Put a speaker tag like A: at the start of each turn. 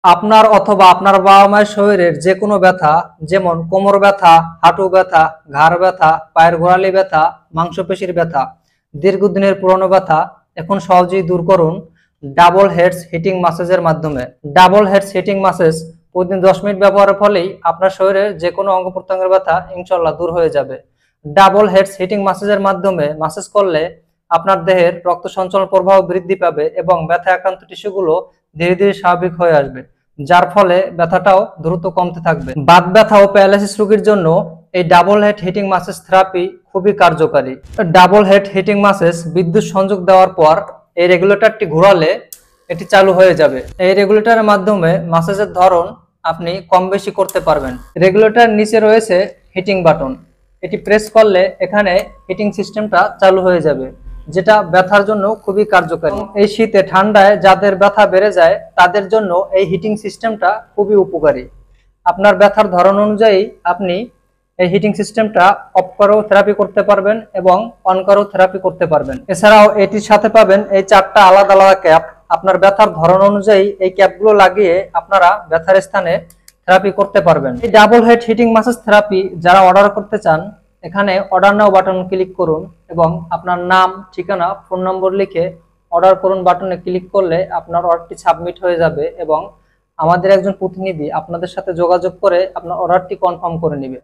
A: আপনার অথবা আপনার বাবা মায়ের শরীরের যে কোনো ব্যথা, যেমন কোমর ব্যথা, হাঁটু ব্যথা, ঘাড় ব্যথা, পায়ের গোড়ালি ব্যথা, মাংসপেশির ব্যথা, দীর্ঘদিনের পুরনো ব্যথা, এখন সহজেই দূর করুন ডাবল হেডস হিটিং মাসাজের মাধ্যমে। ডাবল হেডস হিটিং মাসাজ প্রতিদিন 10 মিনিট ব্যবহারের ফলেই আপনার শরীরের যে কোনো অঙ্গ প্রত্যঙ্গের ব্যথা ইনশাল্লাহ দূর হয়ে যাবে। ডাবল হেডস হিটিং মাসাজের মাধ্যমে মাসাজ করলে আপনার দেহের রক্ত সঞ্চালন প্রবাহ বৃদ্ধি পাবে এবং ব্যথা আক্রান্ত টিস্যুগুলো ধীরে ধীরে স্বাভাবিক হয়ে আসবে, যার ফলে ব্যথাটাও দ্রুত কমতে থাকবে। বাত ব্যথা ও প্যারালাইসিস রোগীর জন্য এই double head heating massage therapy খুবই কার্যকারী। ডাবল হেড হিটিং মাসাজ বিদ্যুৎ সংযোগ দেওয়ার পর এই রেগুলেটরটি ঘোরালে এটি চালু হয়ে যাবে। এই রেগুলেটরের মাধ্যমে মাসাজের ধরন আপনি কম বেশি করতে পারবেন। রেগুলেটর নিচে রয়েছে হিটিং বাটন, এটি প্রেস করলে এখানে হিটিং সিস্টেমটা চালু হয়ে যাবে, যেটা ব্যথার জন্য খুবই কার্যকারী। এই শীতে ঠান্ডায় যাদের ব্যথা বেড়ে যায় তাদের জন্য এই হিটিং সিস্টেমটা খুবই উপকারী। আপনার ব্যথার ধরন অনুযায়ী আপনি এই হিটিং সিস্টেমটা অফ করেও থেরাপি করতে পারবেন এবং অন করেও থেরাপি করতে পারবেন। এছাড়াও এটির সাথে পাবেন এই 4টা আলাদা আলাদা ক্যাপ। আপনার ব্যথার ধরন অনুযায়ী এই ক্যাপগুলো লাগিয়ে আপনারা ব্যথার স্থানে থেরাপি করতে পারবেন। এই double head heating massage therapy যারা অর্ডার করতে চান, এখানে অর্ডার নাও বাটন ক্লিক করুন এবং আপনার নাম, ঠিকানা, ফোন নম্বর লিখে অর্ডার করুন বাটনে ক্লিক করলে আপনার অর্ডারটি সাবমিট হয়ে যাবে এবং আমাদের একজন প্রতিনিধি আপনাদের সাথে যোগাযোগ করে আপনার অর্ডারটি কনফার্ম করে নেবে।